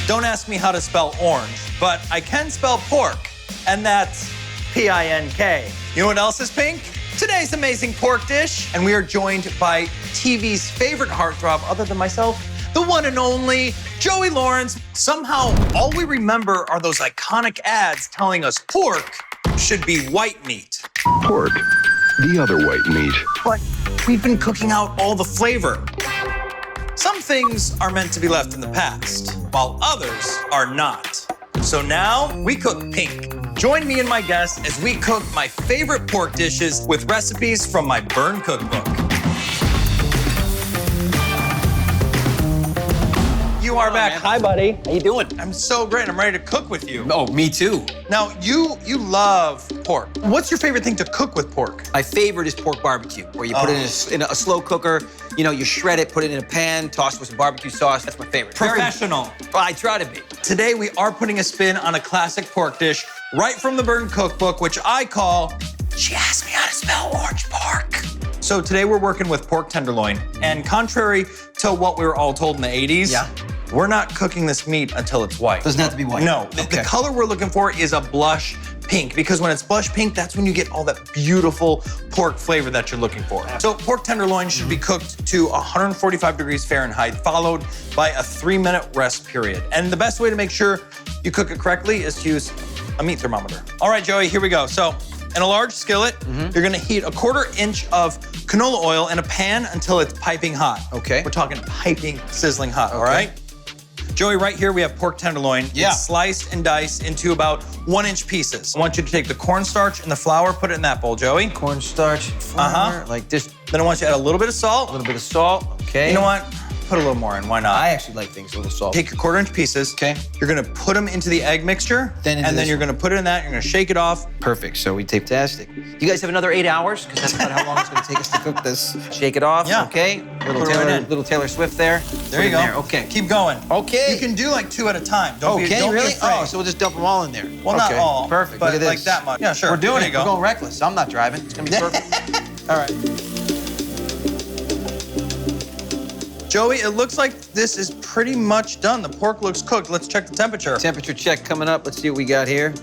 Don't ask me how to spell orange, but I can spell pork, and that's P-I-N-K. You know what else is pink? Today's amazing pork dish, and we are joined by TV's favorite heartthrob, other than myself, the one and only Joey Lawrence. Somehow, all we remember are those iconic ads telling us pork should be white meat. Pork, the other white meat. But we've been cooking out all the flavor. Some things are meant to be left in the past, while others are not. So now we cook pink. Join me and my guests as we cook my favorite pork dishes with recipes from my Burn Cookbook. You are back. Man. Hi, buddy. How you doing? I'm so great. I'm ready to cook with you. Oh, me too. Now, you love pork. What's your favorite thing to cook with pork? My favorite is pork barbecue, where you put it in a slow cooker. You know, you shred it, put it in a pan, toss it with some barbecue sauce. That's my favorite. Professional. Well, I try to be. Today, we are putting a spin on a classic pork dish right from the Burn Cookbook, which I call, she asked me how to spell orange pork. So today we're working with pork tenderloin. And contrary to what we were all told in the 80s, we're not cooking this meat until it's white. Doesn't have to be white. No, the color we're looking for is a blush pink, because when it's blush pink, that's when you get all that beautiful pork flavor that you're looking for. So pork tenderloin should be cooked to 145 degrees Fahrenheit, followed by a 3-minute rest period. And the best way to make sure you cook it correctly is to use a meat thermometer. All right, Joey, here we go. So in a large skillet, you're gonna heat a 1/4 inch of canola oil in a pan until it's piping hot. Okay. We're talking piping, sizzling hot, all right? Joey, right here we have pork tenderloin. Yeah. It's sliced and diced into about 1-inch pieces. I want you to take the cornstarch and the flour, put it in that bowl, Joey. Cornstarch, flour, like this. Then I want you to add a little bit of salt. A little bit of salt, okay. You know what? Put a little more in, why not? I actually like things a little salty. Take your 1/4 inch pieces. Okay. You're gonna put them into the egg mixture. Then and then you're gonna put it in that, you're gonna shake it off. Perfect, so we fantastic. You guys have another 8 hours, because that's about how long it's gonna take us to cook this. Shake it off, okay. Put it right in. Little Taylor Swift there. There you go. Okay. Keep going. Okay. You can do like 2 at a time. Don't be really? afraid. Oh, so we'll just dump them all in there. Well, not all. Perfect. But Look at this. like that much. Yeah, sure. We're doing There it. you go. We're going reckless. I'm not driving. It's gonna be perfect. All right. Joey, it looks like this is pretty much done. The pork looks cooked. Let's check the temperature. Temperature check coming up. Let's see what we got here.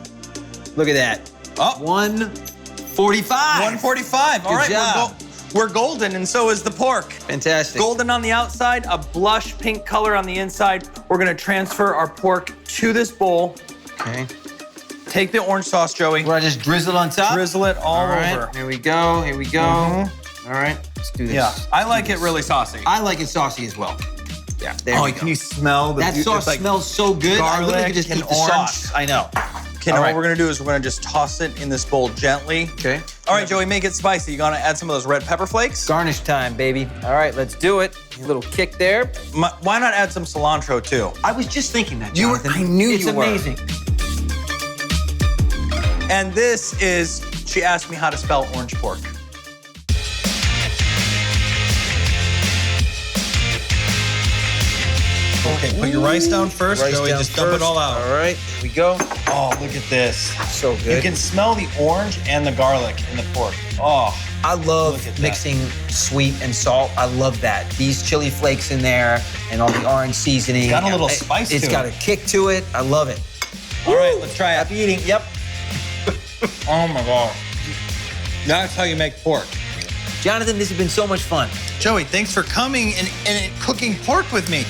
Look at that. Oh. 145. 145. All right, job. we're golden, and so is the pork. Fantastic. Golden on the outside, a blush pink color on the inside. We're gonna transfer our pork to this bowl. Okay. Take the orange sauce, Joey. What, I just drizzle it on top? Drizzle it all over. Here we go. Here we go. All right. Let's do this. Yeah, I like it really saucy. I like it saucy as well. Yeah. There we go. Can you smell the that sauce like smells so good. I literally garlic could just and eat the orange. sauce. I know. Okay, now what we're gonna do is we're gonna just toss it in this bowl gently. Okay. All right, Joey, make it spicy. You gonna add some of those red pepper flakes? Garnish time, baby. All right, let's do it. A little kick there. Why not add some cilantro too? I was just thinking that, Jonathan. I knew you were. It's amazing. And this is, she asked me how to spell orange pork. Okay, put your rice down first, Joey. Just dump it all out. All right, here we go. Oh, look at this. So good. You can smell the orange and the garlic in the pork. Oh. I love Look at that. mixing sweet and salt. I love that. These chili flakes in there and all the orange seasoning. It's got a little spice to it. It's got a kick to it. I love it. All right, let's try it. Happy eating. Yep. Oh my God. That's how you make pork. Jonathan, this has been so much fun. Joey, thanks for coming and cooking pork with me.